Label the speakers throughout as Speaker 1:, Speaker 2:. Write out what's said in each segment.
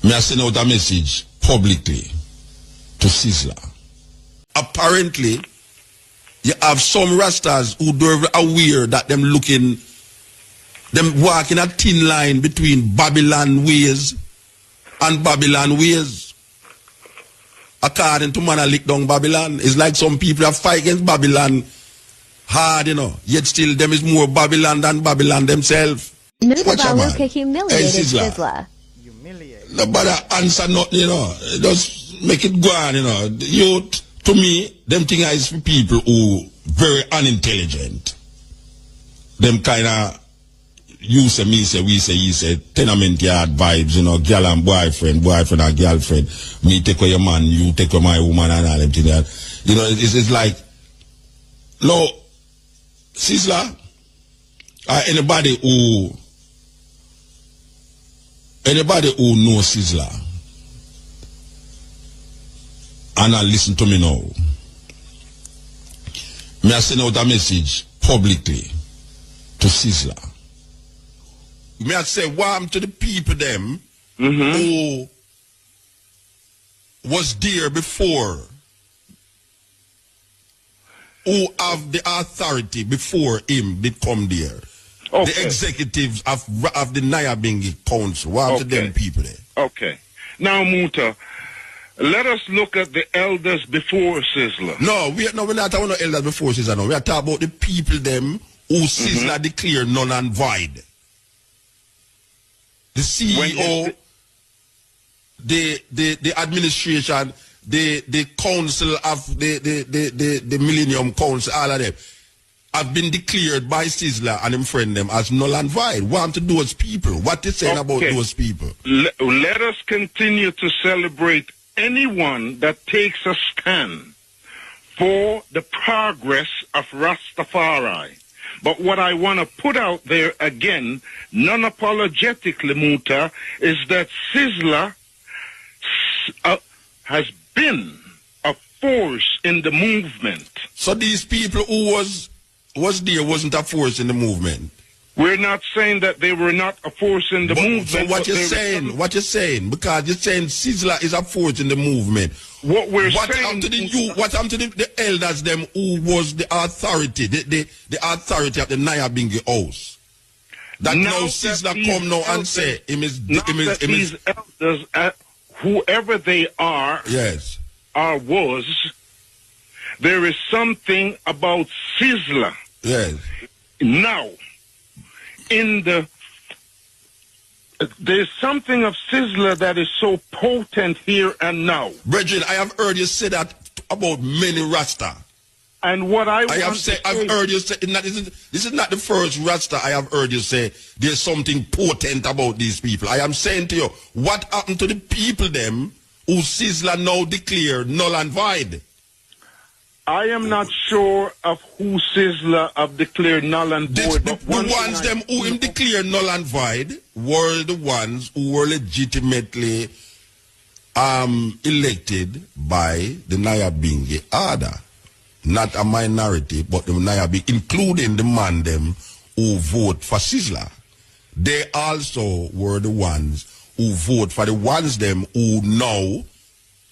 Speaker 1: Me I send out a message publicly to Sizzla. Apparently, you have some Rastas who don't aware that them walking a thin line between Babylon ways and Babylon ways. According to man, I lick down Babylon. It's like some people have fight against Babylon hard, yet still them is more Babylon than Babylon themselves.
Speaker 2: Mutabaruka humiliated Sizzla.
Speaker 1: Nobody answer nothing, Just make it go on, Youth, to me, them thing is for people who very unintelligent. Them kind of, you say, me say, we say, he say, tenement yard vibes, girl and boyfriend and girlfriend. Me take away your man, you take away my woman and all them things. It's like, no, Sizzla, anybody who knows Sizzla and listen to me now, me I send out a message publicly to Sizzla. Me I say warm to the people them who was there before, who have the authority before him did come there. Okay. The executives of the Nyabingi Council. Warm to them people there.
Speaker 3: Okay. Now, Muta, let us look at the elders before Sizzla.
Speaker 1: No, we're not talking about elders before Sizzla. No, we are talking about the people them who Sizzla declared null and void. The CEO, the administration, the council of the Millennium Council, all of them have been declared by Sizzla and him friend them as null and void. What to those people? What is saying about those people?
Speaker 3: Let us continue to celebrate anyone that takes a stand for the progress of Rastafari. But what I want to put out there again, non-apologetically, Muta, is that Sizzla has been a force in the movement.
Speaker 1: So these people who was there wasn't a force in the movement?
Speaker 3: We're not saying that they were not a force in the movement.
Speaker 1: So what you're saying, because you're saying Sizzla is a force in the movement. What happened to the elders them who was the authority, the authority of the Nyabingi house? That now Sizzla come now and say
Speaker 3: these elders, whoever they are,
Speaker 1: yes,
Speaker 3: or was, there is something about Sizzla.
Speaker 1: Yes.
Speaker 3: Now, there's something of Sizzla that is so potent here and now.
Speaker 1: Brethren, I have heard you say that about many Rasta.
Speaker 3: And what I've
Speaker 1: heard you say, this is not the first Rasta I have heard you say there's something potent about these people. I am saying to you, what happened to the people them who Sizzla now declared null and void?
Speaker 3: I am not sure of who Sizzla have declared null and void.
Speaker 1: The ones them who him declared null and void were the ones who were legitimately elected by the Nyabingi Ada. Not a minority, but the Nyabingi, including the man them who vote for Sizzla. They also were the ones who vote for the ones them who now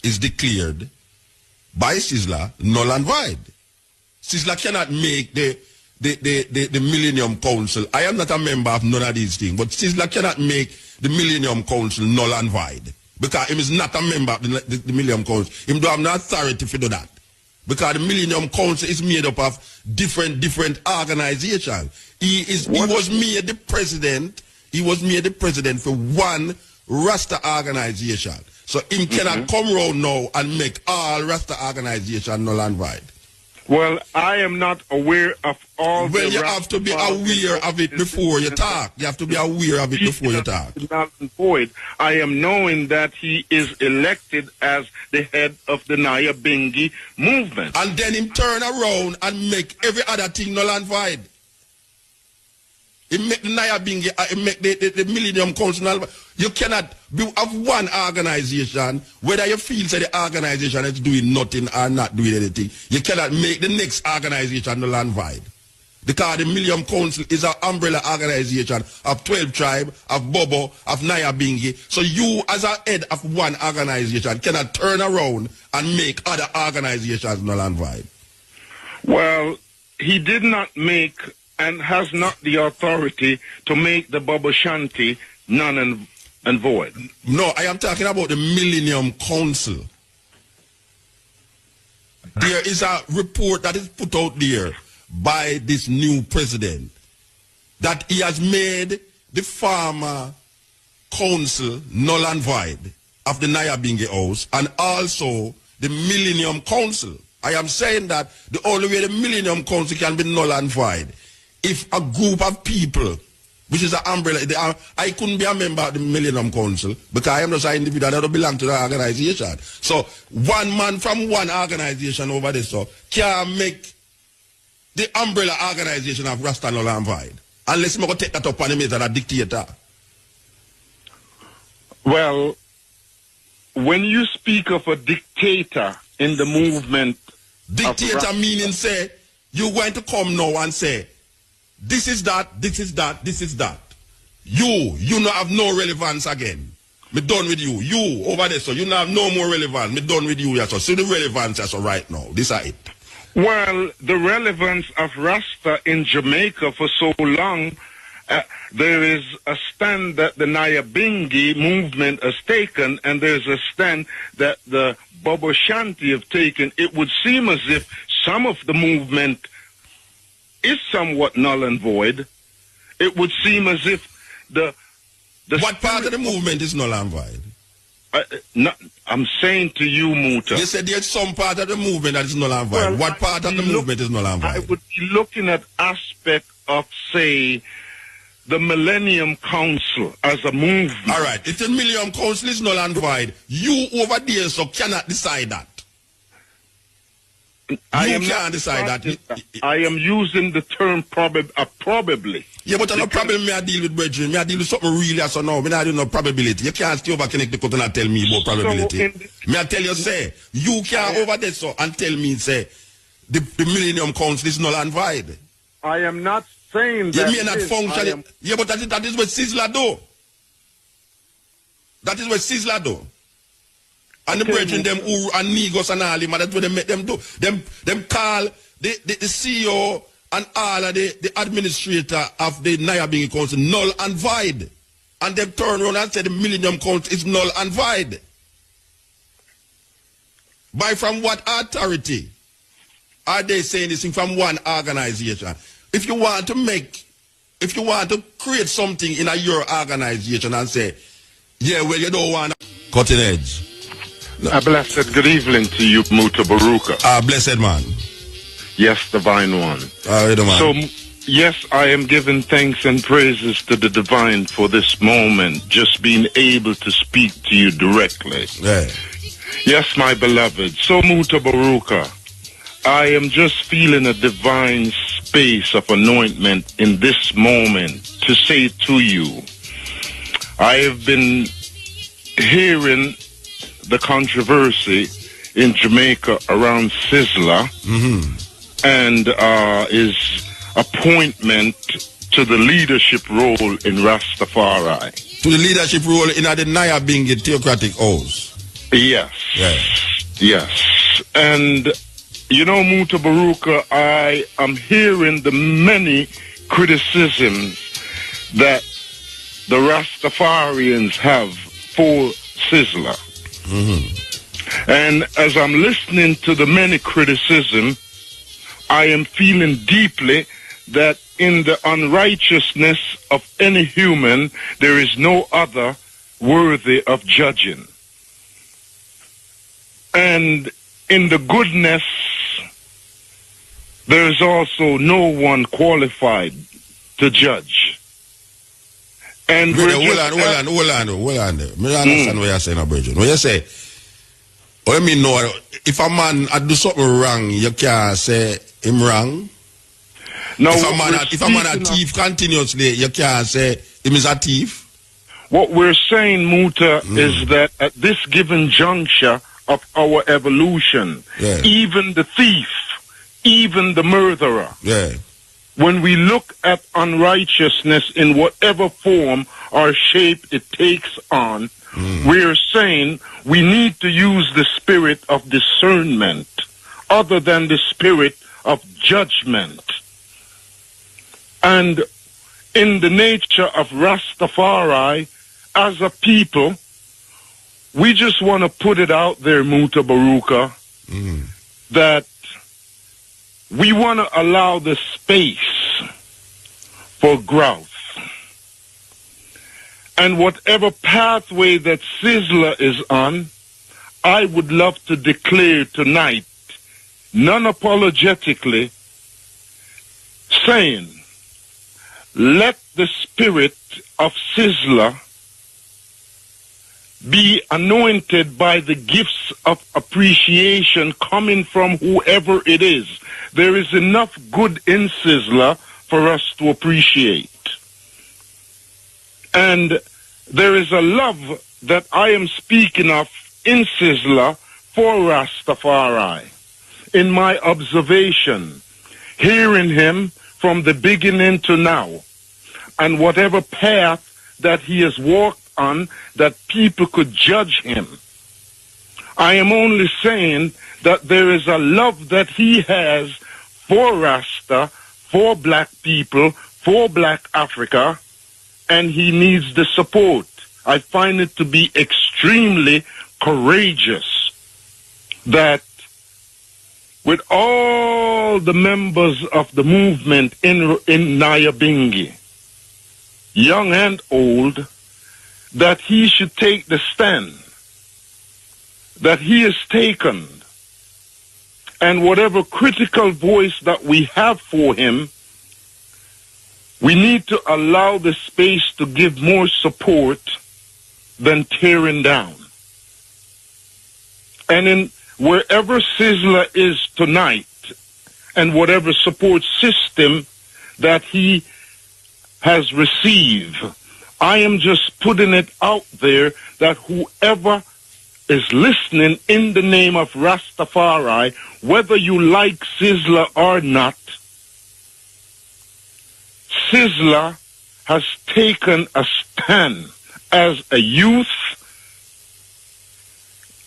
Speaker 1: is declared by Sizzla null and void. Sizzla cannot make the Millennium Council. I am not a member of none of these things, but Sizzla cannot make the Millennium Council null and void because he is not a member of the Millennium Council. He don't have no authority to do that because the Millennium Council is made up of different organizations. He was made the president. He was made the president for one Rasta organization. So him cannot come around now and make all Rasta organization null and void.
Speaker 3: Well, I am not aware of all.
Speaker 1: Well, you have to be aware of it before you talk. You have to be aware of it before you talk.
Speaker 3: Null and void. I am knowing that he is elected as the head of the Nyabingi movement.
Speaker 1: And then him turn around and make every other thing null and void. He make the Nyabingi, he make the Millennium Council. You cannot have one organization, whether you feel that the organization is doing nothing or not doing anything. You cannot make the next organization null and void. Because the Millennium Council is an umbrella organization of 12 tribes, of BOBO, of Nyabingi. So you, as a head of one organization, cannot turn around and make other organizations null and void.
Speaker 3: Well, he did not make and has not the authority to make the Bobo Shanti null and void.
Speaker 1: No, I am talking about the Millennium Council. There is a report that is put out there by this new president that he has made the former council null and void of the Nyabingi House and also the Millennium Council. I am saying that the only way the Millennium Council can be null and void if a group of people, which is an umbrella, I couldn't be a member of the Millennium Council because I am just an individual that don't belong to the organization. So one man from one organization over there so can make the umbrella organization of Rasta null and void. Unless we go take that up on him as a dictator.
Speaker 3: Well, when you speak of a dictator in the movement,
Speaker 1: dictator meaning say you're going to come now and say this is that, this is that, this is that. You not have no relevance again. Me done with you. You over there, so you not have no more relevance. Me done with you, yes. So see the relevance, yes, so right now. This is it.
Speaker 3: Well, the relevance of Rasta in Jamaica for so long, there is a stand that the Nyabingi movement has taken, and there's a stand that the Bobo Shanti have taken. It would seem as if some of the movement is somewhat null and void. It would seem as if the
Speaker 1: what part of the movement is null and void?
Speaker 3: I'm saying to you, Muta.
Speaker 1: You said there's some part of the movement that is null and void. Well, what part of the movement is null and void?
Speaker 3: I would be looking at aspect of, say, the Millennium Council as a movement.
Speaker 1: All right. If the Millennium Council is null and void, you over there so cannot decide that. I can't decide that.
Speaker 3: I am using the term probably.
Speaker 1: Yeah, but no problem me I deal with, brethren. Me I deal with something really so now. Me not do no probability. You can't stay over connect the cut and tell me about probability. Me I tell you, say, you can't over there so and tell me, say, the Millennium Council is null and void.
Speaker 3: I am not saying that.
Speaker 1: You may not function. Yeah, but that is what Sizzla do. That is what Sizzla do. And the brethren, them who and Negos and all them, that's what they make them do. Them call the CEO and all of the administrator of the Nyabingi Council null and void. And them turn around and say the Millennium Council is null and void. By from what authority are they saying this thing from one organization? If you want to create something in your organization and say, yeah, well, you don't want to cutting edge.
Speaker 3: A blessed good evening to you, Mutabaruka.
Speaker 1: Blessed man.
Speaker 3: Yes, divine one.
Speaker 1: Man.
Speaker 3: So, yes, I am giving thanks and praises to the divine for this moment, just being able to speak to you directly.
Speaker 1: Yeah.
Speaker 3: Yes, my beloved. So, Mutabaruka, I am just feeling a divine space of anointment in this moment to say to you, I have been hearing the controversy in Jamaica around Sizzla and his appointment to the leadership role in Rastafari.
Speaker 1: To the leadership role in the Nyabingi Theocratic House.
Speaker 3: Yes.
Speaker 1: Yes.
Speaker 3: Yes. And, you know, Mutabaruka, I am hearing the many criticisms that the Rastafarians have for Sizzla. And as I'm listening to the many criticism, I am feeling deeply that in the unrighteousness of any human, there is no other worthy of judging. And in the goodness, there is also no one qualified to judge. And
Speaker 1: hold on. Me understand what you're saying, Bridget. When you say, what I mean, no, if a man do something wrong, you can't say him wrong. No, if a man a thief continuously, you can't say him is a thief.
Speaker 3: What we're saying, Muta, is that at this given juncture of our evolution, even the thief, even the murderer, when we look at unrighteousness in whatever form or shape it takes on, we're saying we need to use the spirit of discernment other than the spirit of judgment. And in the nature of Rastafari, as a people, we just want to put it out there, Mutabaruka, that we want to allow the space for growth. And whatever pathway that Sizzla is on, I would love to declare tonight, non-apologetically, saying, let the spirit of Sizzla be anointed by the gifts of appreciation coming from whoever it is. There is enough good in Sizzla for us to appreciate. And there is a love that I am speaking of in Sizzla for Rastafari. In my observation, hearing him from the beginning to now, and whatever path that he has walked on that people could judge him, I am only saying that there is a love that he has for Rasta, for black people, for black Africa, and he needs the support. I find it to be extremely courageous that with all the members of the movement in Nyabingi, young and old, that he should take the stand that he has taken, and whatever critical voice that we have for him, we need to allow the space to give more support than tearing down. And in wherever Sizzla is tonight, and whatever support system that he has received, I am just putting it out there that whoever is listening in the name of Rastafari, whether you like Sizzla or not, Sizzla has taken a stand as a youth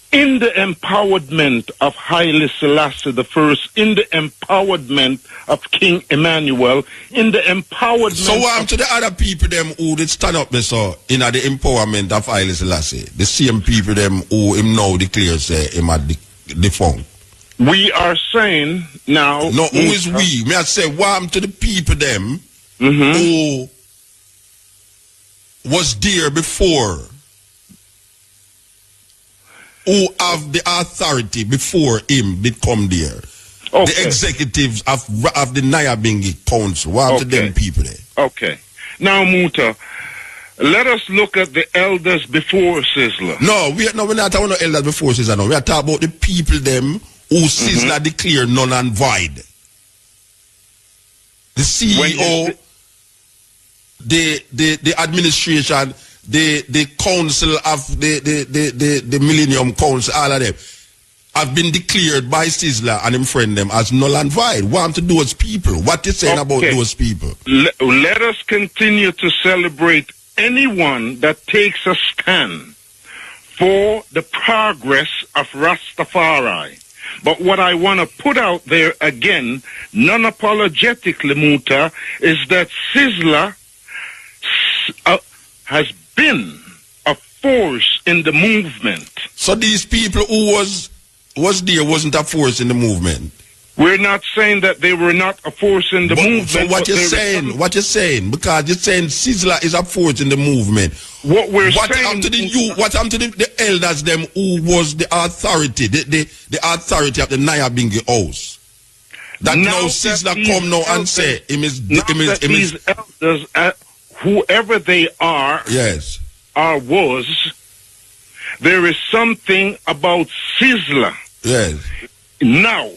Speaker 3: in the empowerment of Haile Selassie I, in the empowerment of King Emmanuel, in the empowerment.
Speaker 1: So what to the other people them who did stand up there so in the empowerment of Haile Selassie? The same people them who him now declares him at the phone.
Speaker 3: We are saying now.
Speaker 1: No, who is we? May I say what to the people them who was there before, who have the authority before him did come there. Okay. The executives of the Nyabingi Council. What to them people there?
Speaker 3: Okay. Now, Muta, let us look at the elders before Sizzla.
Speaker 1: We're not talking about elders before Sizzla. No, we are talking about the people them who Sizzla declared null and void. The CEO, the administration, the council of the Millennium Council, all of them have been declared by Sizzla and him friend them as null and void. What to those people? What you saying about those people?
Speaker 3: Let us continue to celebrate anyone that takes a stand for the progress of Rastafari. But what I want to put out there again, non-apologetically, Muta, is that Sizzla has been a force in the movement.
Speaker 1: So these people who was there wasn't a force in the movement?
Speaker 3: We're not saying that they were not a force in the movement.
Speaker 1: So what you're saying? What you're saying? Because you're saying Sizzla is a force in the movement.
Speaker 3: What
Speaker 1: happened to the elders them who was the authority, the authority of the Nyabingi house? That now Sizzla come now and say
Speaker 3: these elders, whoever they are,
Speaker 1: yes,
Speaker 3: or was, there is something about Sizzla.
Speaker 1: Yes.
Speaker 3: Now,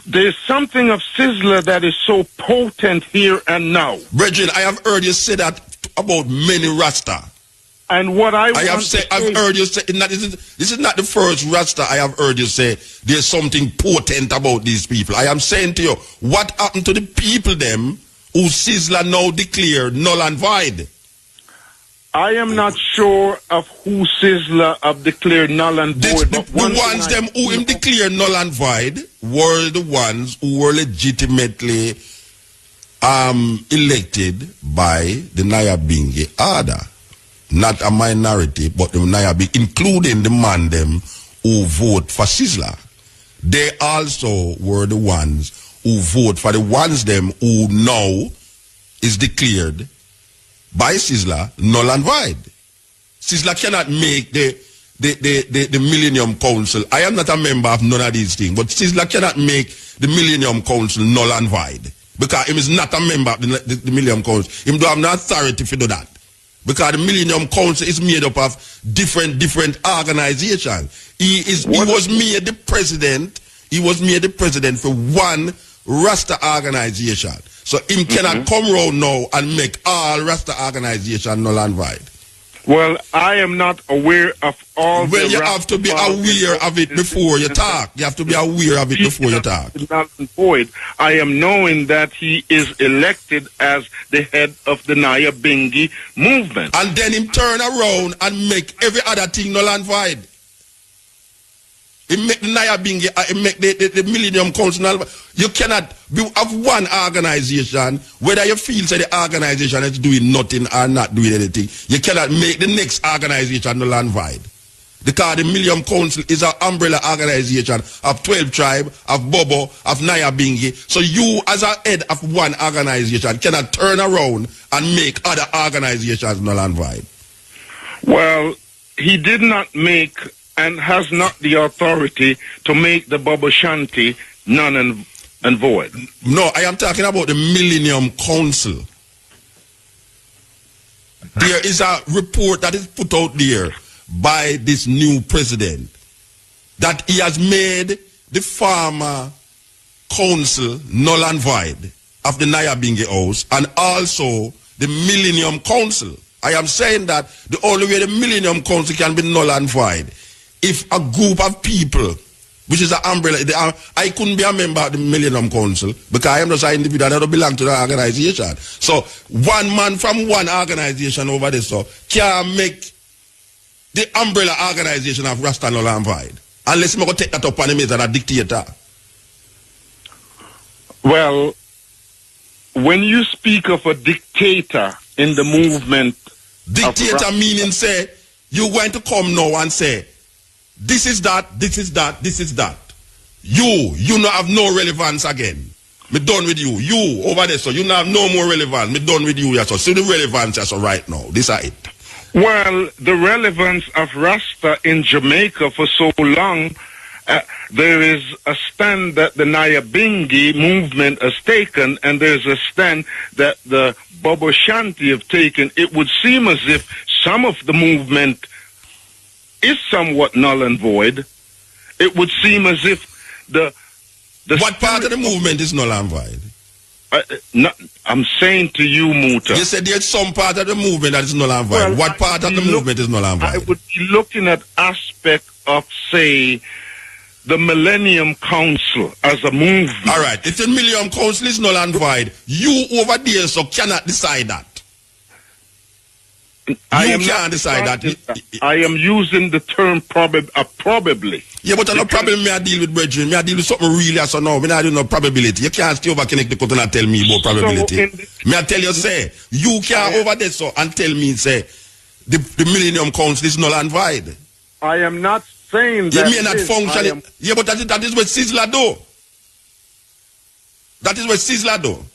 Speaker 3: there's something of Sizzla that is so potent here and now.
Speaker 1: Brethren, I have heard you say that about many Rasta.
Speaker 3: And what
Speaker 1: I've heard you say, this is not the first Rasta I have heard you say there's something potent about these people. I am saying to you, what happened to the people them who Sizzla now declare null and void?
Speaker 3: I am not sure of who Sizzla have declared null and void.
Speaker 1: The ones them who him declare null and void were the ones who were legitimately elected by the Nyabingi order. Not a minority, but the Nyabingi, including the man them who vote for Sizzla. They also were the ones who vote for the ones them who now is declared by Sizzla null and void. Sizzla cannot make the Millennium Council. I am not a member of none of these things, but Sizzla cannot make the Millennium Council null and void because he is not a member of the Millennium Council. He don't have no authority to do that because the Millennium Council is made up of different organizations. He was made the president. He was made the president for one Rasta organization. So him cannot come around now and make all Rasta organization null and void.
Speaker 3: Well, I am not aware of all.
Speaker 1: Well, you have to be aware of it before you talk. You have to be aware of it before you talk.
Speaker 3: Null and void. I am knowing that he is elected as the head of the Nyabingi movement.
Speaker 1: And then him turn around and make every other thing null and void. He make the Nyabingi, he make the Millennium Council. You cannot have one organization, whether you feel say the organization is doing nothing or not doing anything, you cannot make the next organization null and void. Because the Millennium Council is an umbrella organization of 12 tribes, of BOBO, of Nyabingi. So you, as a head of one organization, cannot turn around and make other organizations null and void.
Speaker 3: Well, he did not make and has not the authority to make the Bobo Shanti null and void.
Speaker 1: No, I am talking about the Millennium Council. There is a report that is put out there by this new president that he has made the former council null and void of the Nyabingi House and also the Millennium Council. I am saying that the only way the Millennium Council can be null and void if a group of people, which is an umbrella, I couldn't be a member of the Millennium Council because I am just an individual that don't belong to the organization. So one man from one organization over there so can make the umbrella organization of Rasta null and void. Unless we go take that up on him as a dictator.
Speaker 3: Well, when you speak of a dictator in the movement,
Speaker 1: dictator meaning say you're going to come now and say this is that, this is that, this is that. You not have no relevance again. Me done with you. You over there, so you not have no more relevance. Me done with you, yes. So see the relevance, yes, so right now. This is it.
Speaker 3: Well, the relevance of Rasta in Jamaica for so long, there is a stand that the Nyabingi movement has taken, and there's a stand that the Bobo Shanti have taken. It would seem as if some of the movement is somewhat null and void. It would seem as if the
Speaker 1: what part of the movement is null and void?
Speaker 3: I'm saying to you, Muta.
Speaker 1: You said there's some part of the movement that is null and void. Well, what part of the movement is null and void?
Speaker 3: I would be looking at aspect of, say, the Millennium Council as a movement.
Speaker 1: All right. If the Millennium Council is null and void, you over there so cannot decide that. I
Speaker 3: am using the term probably.
Speaker 1: Yeah, but no problem me I deal with brethren. Me I deal with something really as so now. Me not do no probability. You can't stay over connect the cotton and tell me about probability. Me I tell you say, you can't over there so and tell me say the Millennium Council is null and void.
Speaker 3: I am not saying that.
Speaker 1: You may not function. Yeah, but that is what Sizzla do. That is what Sizzla do.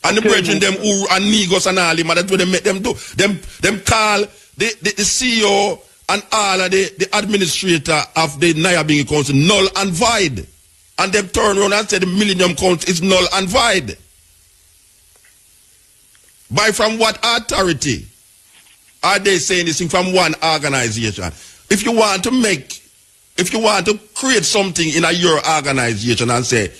Speaker 1: And the brethren them who are Negos and all them, that's what they make them do. Them call the CEO and all of the administrator of the Nyabingi Council null and void. And them turn around and say the Millennium Council is null and void. By from what authority are they saying this thing from one organization? If you want to create something in your organization and say,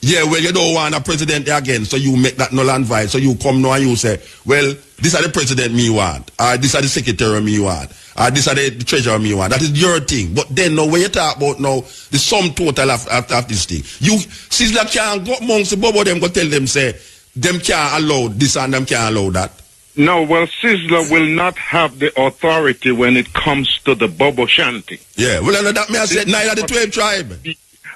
Speaker 1: Yeah, well, you don't want a president again, so you make that null and void. So you come now and you say, well, this are the president me want, or this are the secretary me want, or this are the treasurer me want. That is your thing. But then now, when you talk about now, the sum total of this thing, you, Sizzla can't go amongst the Bobo, them go tell them, say, them can't allow this and them can't allow that.
Speaker 3: No, well, Sizzla will not have the authority when it comes to the Bobo Shanty.
Speaker 1: Yeah, well, that may I say, neither the 12 tribe.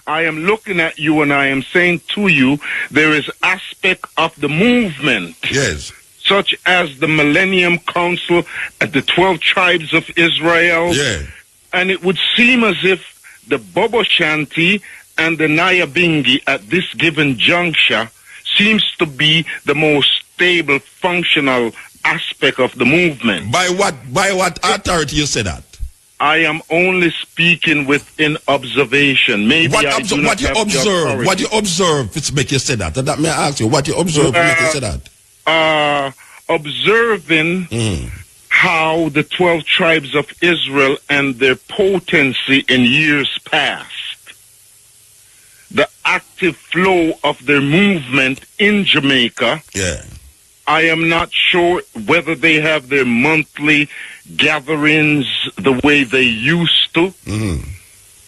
Speaker 3: I am looking at you and I am saying to you, there is aspect of the movement.
Speaker 1: Yes.
Speaker 3: Such as the Millennium Council at the 12 tribes of Israel.
Speaker 1: Yeah.
Speaker 3: And it would seem as if the Bobo Shanty and the Nyabingi at this given juncture seems to be the most stable, functional aspect of the movement.
Speaker 1: By what authority you say that?
Speaker 3: I am only speaking within observation. Maybe what you
Speaker 1: observe, it's make you say that. That may I ask you, what you observe make you say that?
Speaker 3: Observing how the 12 tribes of Israel and their potency in years past, the active flow of their movement in Jamaica.
Speaker 1: Yeah.
Speaker 3: I am not sure whether they have their monthly gatherings the way they used to.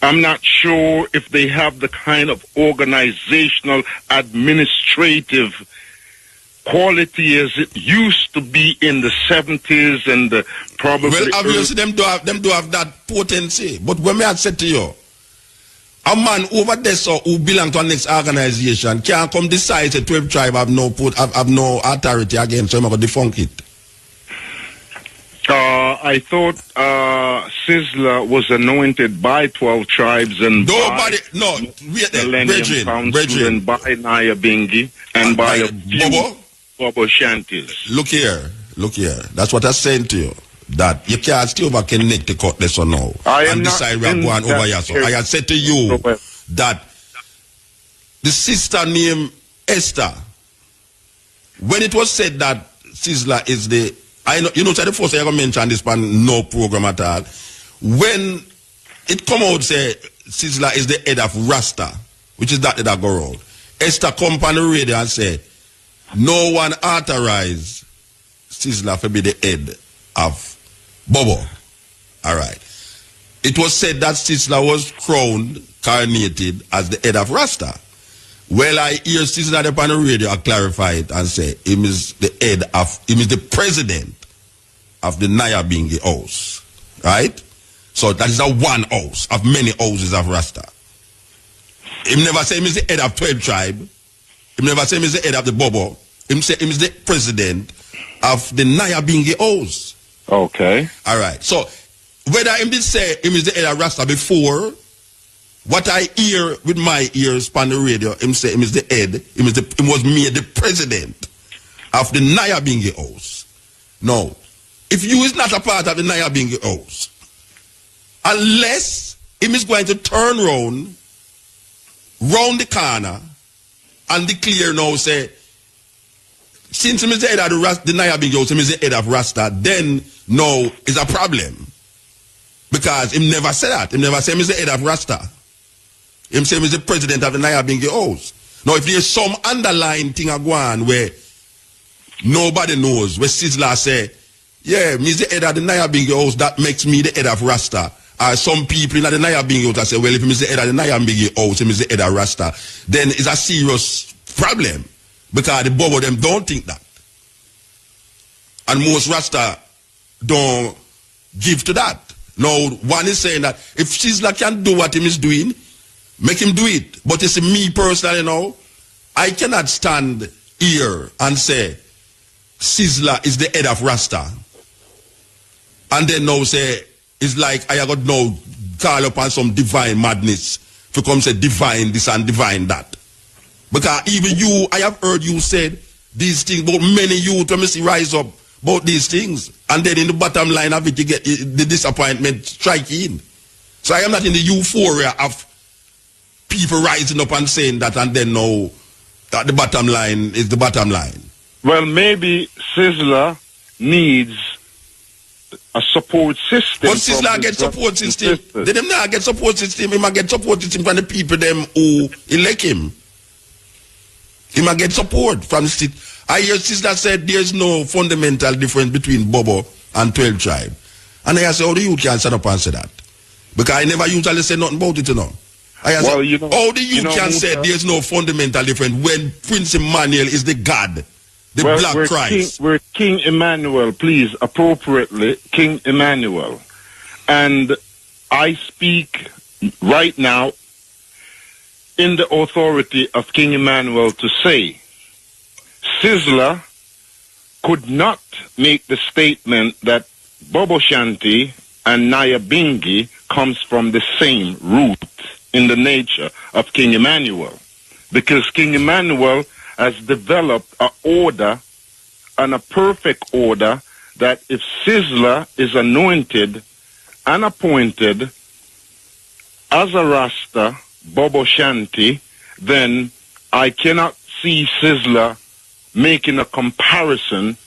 Speaker 3: I'm not sure if they have the kind of organizational, administrative quality as it used to be in the 70s and the probably.
Speaker 1: Well, obviously, them do have that potency. But when I said to you, a man over there so who belong to a next organization can't come decide the 12 tribe have no authority again, so I'm going to defunk it.
Speaker 3: I thought Sizzla was anointed by 12 tribes and
Speaker 1: nobody,
Speaker 3: by
Speaker 1: no,
Speaker 3: Millennium Council and by Nyabingi and by a few Bobo Shanties.
Speaker 1: Look here. That's what I'm saying to you. That you can't still connect the cutlass or no. And decide we are going over here. So I had said to you that the sister named Esther, when it was said that Sizzla is the, I know, you know, so the first I mentioned this pan no program at all. When it come out say Sizzla is the head of Rasta, which is that head of go road, Esther come on the radio and say, no one authorized Sizzla to be the head of Bobo. All right. It was said that Sizzla was crowned, coronated as the head of Rasta. Well, I hear Sizzla upon the radio clarify it and say him is the president of the Nyabingi house. Right? So that is a one house of many houses of Rasta. Him never say him is the head of 12 tribe. Him never say him is the head of the Bobo. Him say him is the president of the Nyabingi house.
Speaker 3: Okay.
Speaker 1: All right. So whether him did say him is the head of Rasta before, what I hear with my ears on the radio, him say him is the head, him was made the president of the Nyabingi house. No. If you is not a part of the Nyabingi house, unless him is going to turn round the corner and declare now, say, since him is the head of the Nyabingi house, him is the head of Rasta, then no is a problem. Because him never said that. Him never said him is the head of Rasta. Him say him is the president of the Nyabingi house. Now if there's some underlying thing going on where nobody knows, where Sizzla say, yeah, me is the head of the Nyabingi house, that makes me the head of Rasta. Some people in the Nyabingi house say, well, if him is the head of the Nyabingi house, him is the head of Rasta, then it's a serious problem. Because the Bobo them don't think that. And most Rasta don't give to that. Now, one is saying that if Sizzla can do what him is doing, make him do it. But you see, me personally, you know, I cannot stand here and say Sizzla is the head of Rasta. And then now say, it's like I got now call upon some divine madness to come say divine this and divine that. Because even you, I have heard you said these things, but many youth, when you see rise up about these things, and then in the bottom line of it, you get the disappointment striking. So I am not in the euphoria of people rising up and saying that, and then now that the bottom line is the bottom line.
Speaker 3: Well, maybe Sizzla needs a support system.
Speaker 1: But Sizzla get support system. They them not get support system. He might get support system from the people them who elect him. He might get support from the state. I hear Sizzla said there's no fundamental difference between Bobo and 12 tribe. And I say, how the youth can stand up and say that? Because I never usually say nothing about it, you know. I say, how the youth can say there's no fundamental difference when Prince Emmanuel is the God, the Black Christ?
Speaker 3: We're King Emmanuel, please, appropriately, King Emmanuel. And I speak right now in the authority of King Emmanuel to say, Sizzla could not make the statement that Bobo Shanti and Nyabingi comes from the same root in the nature of King Emmanuel. Because King Emmanuel has developed an order and a perfect order that if Sizzla is anointed and appointed as a Rasta, Bobo Shanti, then I cannot see Sizzla making a comparison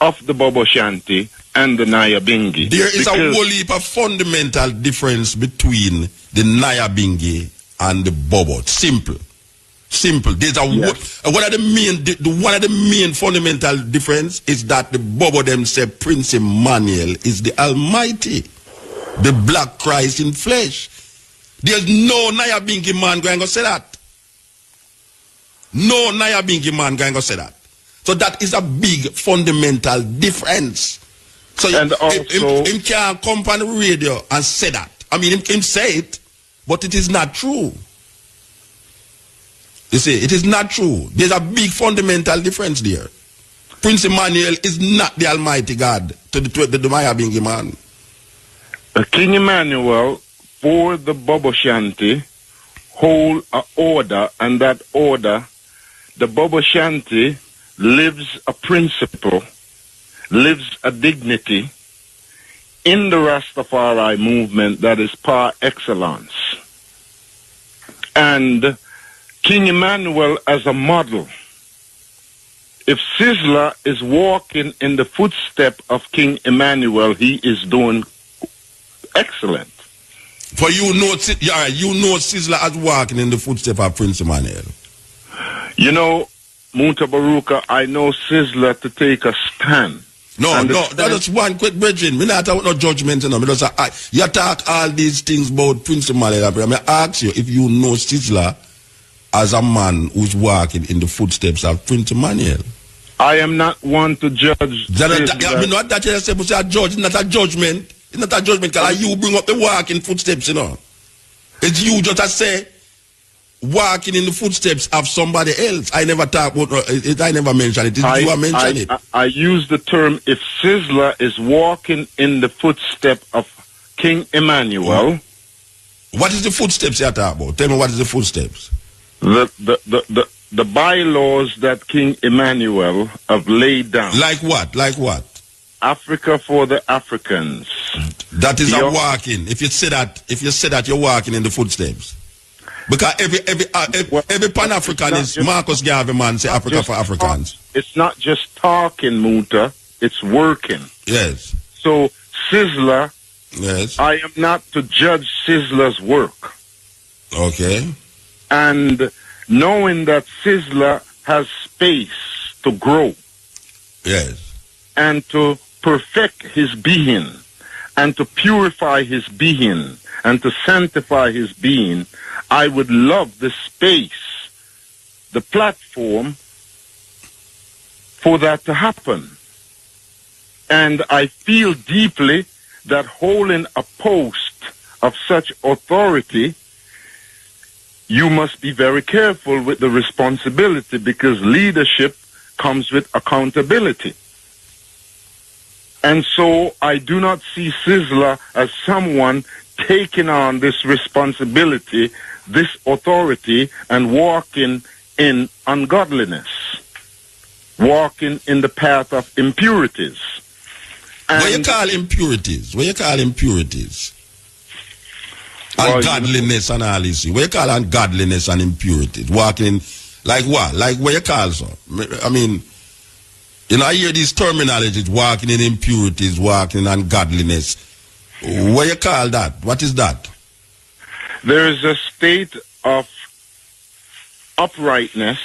Speaker 3: of the Bobo Shanti and the Nyabingi.
Speaker 1: There is a whole heap of fundamental difference between the Nyabingi and the Bobo. Simple. There's a one of the main fundamental difference is that the Bobo them say Prince Emmanuel is the Almighty, the Black Christ in flesh. There's no Nyabingi man going to say that. No Nyabingi man going to say that. So that is a big fundamental difference. So
Speaker 3: and also,
Speaker 1: him can't come on the radio and say that. I mean, him say it, but it is not true. You see, it is not true. There's a big fundamental difference there. Prince Emmanuel is not the Almighty God to the Nyabingi man.
Speaker 3: King Emmanuel, for the Bobo Shanti, hold an order, and that order, the Bobo Shanti lives a principle, lives a dignity in the Rastafari movement that is par excellence. And King Emmanuel as a model, if Sizzla is walking in the footstep of King Emmanuel, he is doing excellent.
Speaker 1: For you know Sizzla as walking in the footstep of Prince Emmanuel.
Speaker 3: You know, Mutabaruka, I know Sizzla to take a stand.
Speaker 1: No, that's one quick bridging. Me not talk no judgment, you know. You talk all these things about Prince Emmanuel. I ask you if you know Sizzla as a man who's walking in the footsteps of Prince Emmanuel.
Speaker 3: I am not one to judge.
Speaker 1: I mean, not that you say, but a judge, not a judgment. It's not a judgment, because you bring up the walking footsteps, you know. It's you just to say walking in the footsteps of somebody else. I never talk about it. I never mention it. You mention it.
Speaker 3: I use the term, if Sizzla is walking in the footstep of King Emmanuel.
Speaker 1: What is the footsteps you're talking about? Tell me, what is the footsteps?
Speaker 3: The bylaws that King Emmanuel have laid down.
Speaker 1: Like what? Like what?
Speaker 3: Africa for the Africans.
Speaker 1: That is a walking. If you say that, you're walking in the footsteps. Because every Pan-Africanist, Marcus Garvey man say Africa for Africans.
Speaker 3: It's not just talking, Muta. It's working.
Speaker 1: Yes.
Speaker 3: So Sizzla.
Speaker 1: Yes.
Speaker 3: I am not to judge Sizzla's work.
Speaker 1: Okay.
Speaker 3: And knowing that Sizzla has space to grow.
Speaker 1: Yes.
Speaker 3: And to perfect his being, and to purify his being, and to sanctify his being, I would love the space, the platform for that to happen. And I feel deeply that holding a post of such authority, you must be very careful with the responsibility, because leadership comes with accountability. And so I do not see Sizzla as someone taking on this responsibility, this authority, and walking in ungodliness, walking in the path of impurities. And
Speaker 1: what you call impurities? What you call impurities? Ungodliness and all this. What you call ungodliness and impurities? Walking like what? Like what you call so? I mean, you know, I hear these terminologies, walking in impurities, walking in ungodliness. What you call that? What is that?
Speaker 3: There is a state of uprightness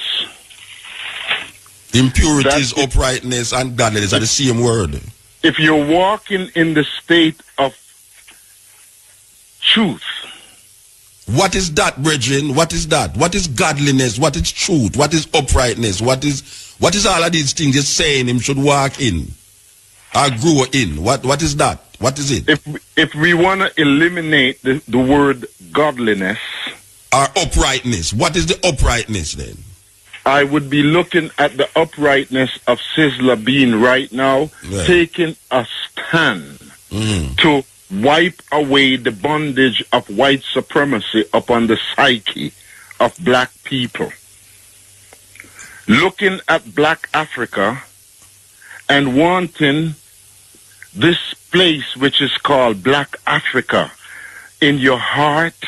Speaker 1: Impurities, uprightness, and godliness are the same word.
Speaker 3: If you're walking in the state of truth.
Speaker 1: What is that, brethren? What is that? What is godliness? What is truth? What is uprightness? What is all of these things you're saying him should walk in or grow in? What is that? What is it?
Speaker 3: If we want to eliminate the word godliness
Speaker 1: or uprightness, what is the uprightness then?
Speaker 3: I would be looking at the uprightness of Sizzla being right now, taking a stand to wipe away the bondage of white supremacy upon the psyche of black people. Looking at black Africa and wanting this place which is called black Africa in your heart,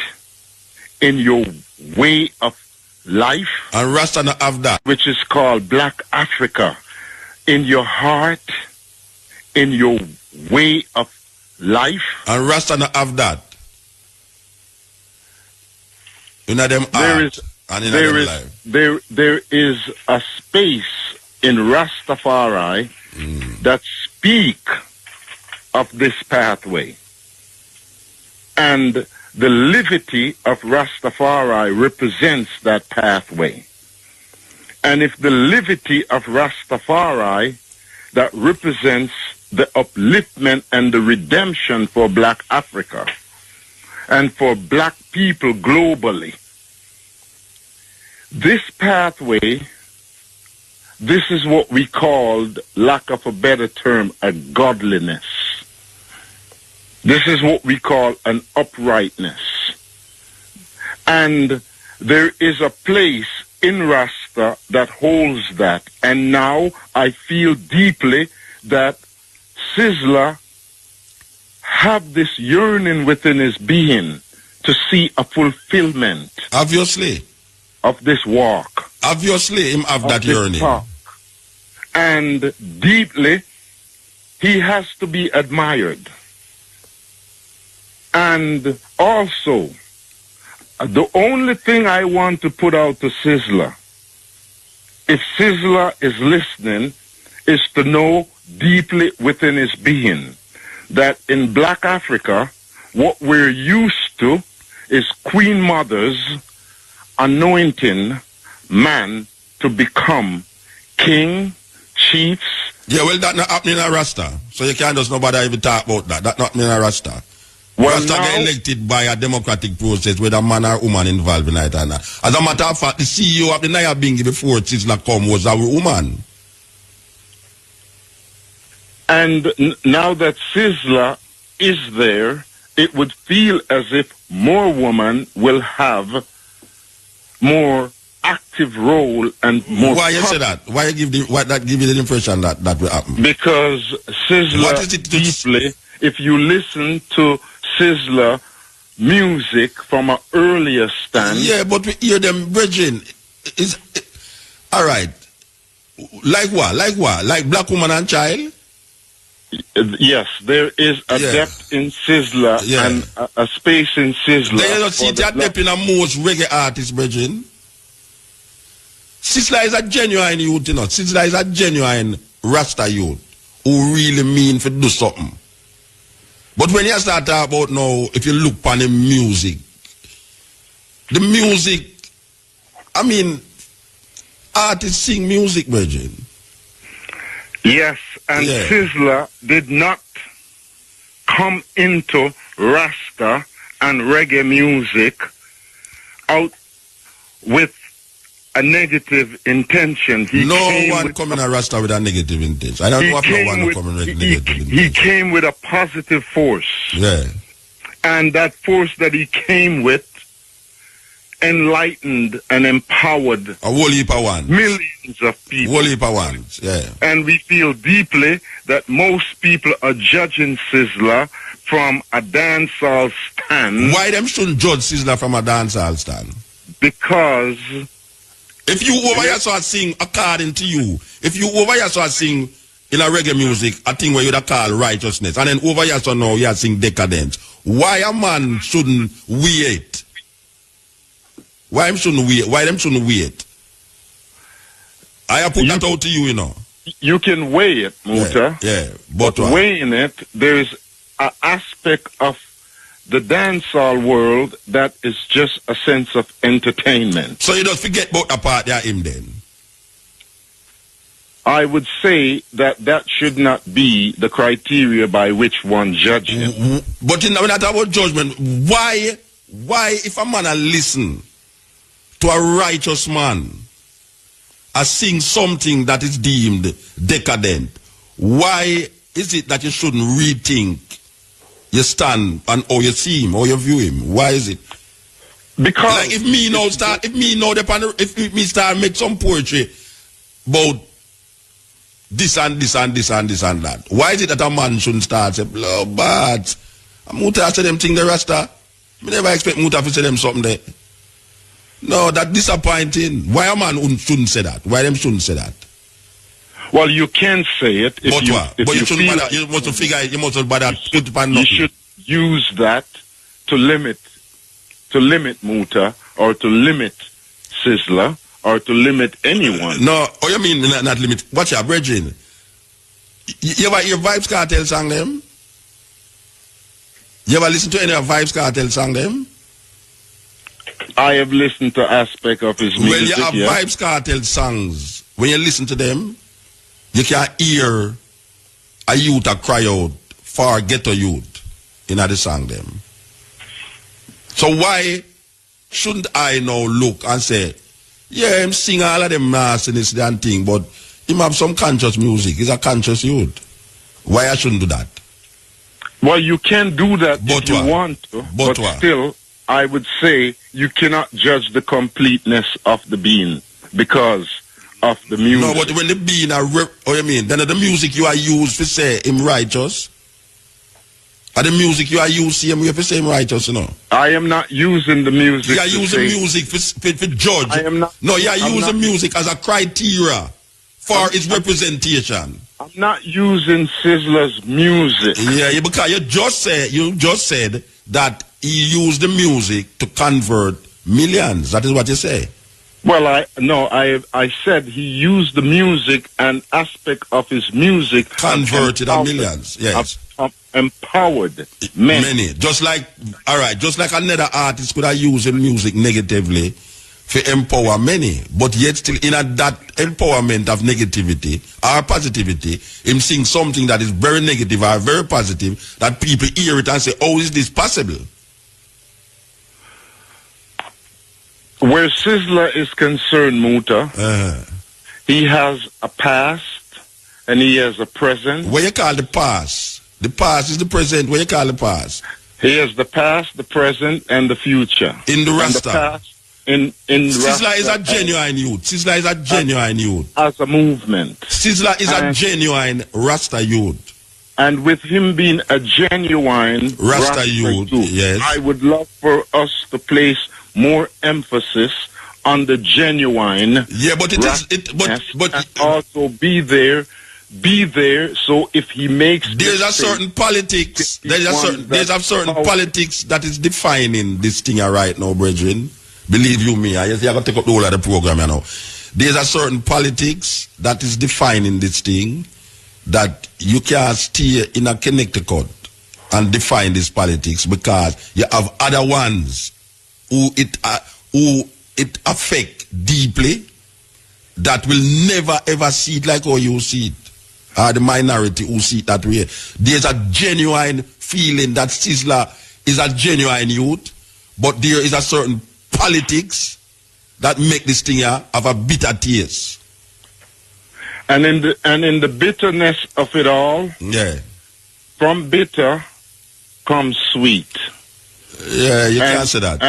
Speaker 3: in your way of life.
Speaker 1: And Rasta not have that.
Speaker 3: Which is called black Africa in your heart, in your way of life.
Speaker 1: And Rasta not have that. In them heart and in them life.
Speaker 3: There is a space in Rastafari that speak of this pathway. And the livity of Rastafari represents that pathway. And if the livity of Rastafari that represents the upliftment and the redemption for black Africa and for black people globally, this pathway, this is what we called, lack of a better term, a godliness. This is what we call an uprightness. And there is a place in Rasta that holds that. And now I feel deeply that Sizzla have this yearning within his being to see a fulfillment.
Speaker 1: Obviously.
Speaker 3: Of this walk.
Speaker 1: Obviously, him have that yearning. Talk.
Speaker 3: And deeply, he has to be admired. And also, the only thing I want to put out to Sizzla, if Sizzla is listening, is to know deeply within his being that in black Africa, what we're used to is Queen Mother's anointing man to become king, chiefs.
Speaker 1: Yeah, well, that not happening in Rasta. So you can't just nobody even talk about that. That not happening in Rasta. Well, Rasta get elected by a democratic process with a man or woman involved in it. And as a matter of fact, the CEO of the Naya Bingi before Sizzla come was a woman.
Speaker 3: And now that Sizzla is there, it would feel as if more women will have more active role and more.
Speaker 1: Why you say that? Why you give that give you the impression that will happen?
Speaker 3: Because Sizzla,
Speaker 1: what is it
Speaker 3: deeply, if you listen to Sizzla music from an earlier stand.
Speaker 1: Yeah, but we hear them, brethren. All right. Like what? Like what? Like black woman and child?
Speaker 3: Yes, there is a depth in Sizzla and a space in Sizzla.
Speaker 1: They don't see that depth in a most reggae artist, brethren. Sizzla is a genuine youth, you know. Sizzla is a genuine Rasta youth who really mean to do something. But when you start talking about now, if you look upon the music, I mean, artists sing music, brethren.
Speaker 3: Yes, and Sizzla did not come into Rasta and reggae music out with a negative intention.
Speaker 1: No one coming to Rasta with a negative intention. I don't know if no one coming with negative intention.
Speaker 3: He came with a positive force.
Speaker 1: Yeah.
Speaker 3: And that force that he came with enlightened and empowered
Speaker 1: a whole heap of ones.
Speaker 3: Millions of people.
Speaker 1: Whole heap of ones, yeah.
Speaker 3: And we feel deeply that most people are judging Sizzla from a dancehall stand.
Speaker 1: Why them shouldn't judge Sizzla from a dancehall stand?
Speaker 3: Because
Speaker 1: if you over here start sing according to you, if you over here start sing in a reggae music, a thing where you'd call righteousness, and then over here so now you sing decadence, why a man shouldn't wait? Why them shouldn't wait? Why them shouldn't wait? I put that out to you, you know.
Speaker 3: You can weigh it, Muta.
Speaker 1: Yeah.
Speaker 3: But weighing it, there's an aspect of the dancehall world that is just a sense of entertainment.
Speaker 1: So you don't forget about the part there, him then?
Speaker 3: I would say that should not be the criteria by which one judges him.
Speaker 1: But when I talk about judgment, why if a man listen to a righteous man sing something that is deemed decadent, why is it that you shouldn't rethink your stand and how you see him, or you view him? Why is it?
Speaker 3: Because
Speaker 1: like if me start make some poetry about this and this and this and this and that, why is it that a man shouldn't start say, blood bad? Muta say them thing the Rasta. Me never expect Muta to say them something there. No, that's disappointing. Why a man shouldn't say that? Why them shouldn't say that?
Speaker 3: Well, you can say it. If
Speaker 1: but
Speaker 3: you,
Speaker 1: what?
Speaker 3: If
Speaker 1: but
Speaker 3: you,
Speaker 1: shouldn't bother, you must figure it. You must bother put it on
Speaker 3: you
Speaker 1: nothing.
Speaker 3: should use that to limit Muta, or to limit Sizzla, or to limit anyone.
Speaker 1: No, you mean not limit? Watch your brethren. You ever hear Vibes Cartel song them? You ever listen to any of Vibes Cartel song them?
Speaker 3: I have listened to aspect of his music.
Speaker 1: Well, you have Vibes Cartel songs. When you listen to them, you can hear a youth a cry out for ghetto youth in the song them. So why shouldn't I now look and say, yeah, him sing all of them nastiness and thing, but him have some conscious music. He's a conscious youth. Why I shouldn't do that?
Speaker 3: Well, you can do that
Speaker 1: but
Speaker 3: if you want to, but still, I would say you cannot judge the completeness of the being because of the music.
Speaker 1: No, but when the being you mean? Then the music you are used to say him righteous? Or the music you are used to him, you have to say him righteous, you know?
Speaker 3: I am not using the music.
Speaker 1: You are using music for judge.
Speaker 3: I am not.
Speaker 1: No, you are using music as a criteria for its representation.
Speaker 3: I'm not using Sizzla's music.
Speaker 1: Yeah, because you just said that he used the music to convert millions. That is what you say.
Speaker 3: Well, I said he used the music, and aspect of his music
Speaker 1: converted millions. Yes.
Speaker 3: Empowered many.
Speaker 1: Just like another artist could have used the music negatively for empower many, but yet still in that empowerment of negativity or positivity, him sing something that is very negative or very positive, that people hear it and say, oh, is this possible?
Speaker 3: Where Sizzla is concerned, Muta, he has a past and he has a present.
Speaker 1: What you call the past? The past is the present. What you call the past?
Speaker 3: He has the past, the present, and the future.
Speaker 1: In the Rasta.
Speaker 3: The past, in
Speaker 1: Sizzla is a genuine youth. Sizzla is a genuine youth.
Speaker 3: As a movement.
Speaker 1: Sizzla is a genuine Rasta youth.
Speaker 3: And with him being a genuine Rasta youth,
Speaker 1: yes,
Speaker 3: I would love for us to place more emphasis on the genuine.
Speaker 1: Yeah, but but
Speaker 3: also be there. So if he makes,
Speaker 1: there's a certain politics. There's a certain politics that is defining this thing right now, brethren. Believe you me, I got to take up the whole of the program, you know. There's a certain politics that is defining this thing, that you can't stay in a Connecticut and define this politics, because you have other ones who it affect deeply, that will never ever see it like how you see it. Or the minority who see it that way. There's a genuine feeling that Sizzla is a genuine youth, but there is a certain politics that make this thing here have a bitter taste.
Speaker 3: And in the bitterness of it all,
Speaker 1: yeah,
Speaker 3: from bitter comes sweet.
Speaker 1: Yeah, you can't say
Speaker 3: that.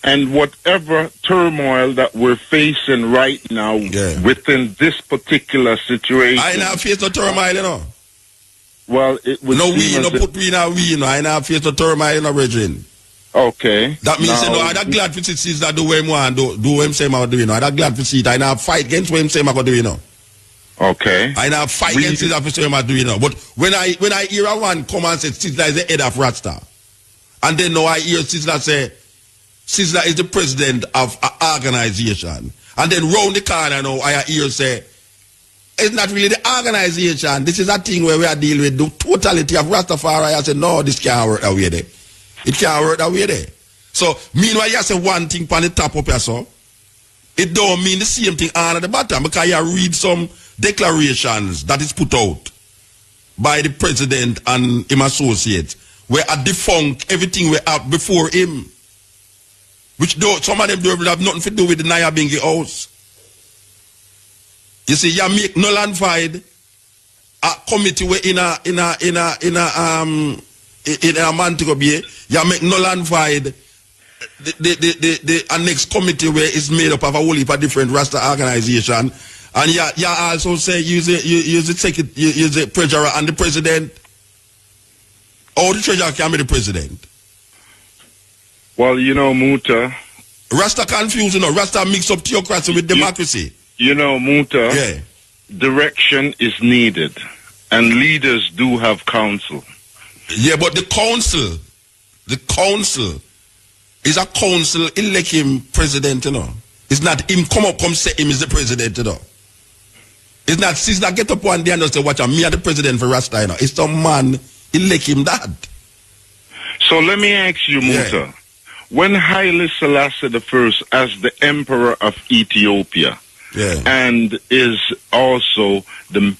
Speaker 3: And whatever turmoil that we're facing right now within this particular situation,
Speaker 1: I not face no turmoil, you know.
Speaker 3: Well, it would
Speaker 1: put me in a we, you know. I not face no turmoil, you know, brethren.
Speaker 3: Okay.
Speaker 1: That means, you know, I'm glad to see that do what him want, do what him say I'm do, you know. I'm glad to see it. I not fight against what him say I'm do, you know.
Speaker 3: Okay.
Speaker 1: I not fight against Sizzla for saying I'm do, you know. But when I hear a one come and say Sizzla is the head of Rasta, and then now I hear Sizzla say Sizzla is the president of an organization. And then round the corner now, I hear say, it's not really the organization. This is a thing where we are dealing with the totality of Rastafari. I said, no, this can't work that way there. It can't work that way there. So, meanwhile, you say one thing on the top up here, so it don't mean the same thing on the bottom, because you read some declarations that is put out by the president and him associates, where I defunct everything we have before him. Which some of them don't have nothing to do with the Nyabinghi house. You see, you make null and void a committee where in a Mantico Bay, you make null and void the next committee where it's made up of a whole heap of different Rasta organization, and you also say use the treasurer and the president. Or the treasurer can be the president.
Speaker 3: Well, you know, Muta.
Speaker 1: Rasta confused, you know. Rasta mix up theocracy with democracy.
Speaker 3: You know, Muta.
Speaker 1: Yeah.
Speaker 3: Direction is needed, and leaders do have counsel.
Speaker 1: Yeah, but the council is a council elect him president, you know. It's not him come say him is the president, you know. It's not Sizzla get up one day and just say, watch out, me are the president for Rasta, you know. It's some man elect him that.
Speaker 3: So let me ask you, Muta. Yeah. When Haile Selassie I, as the emperor of Ethiopia, and is also the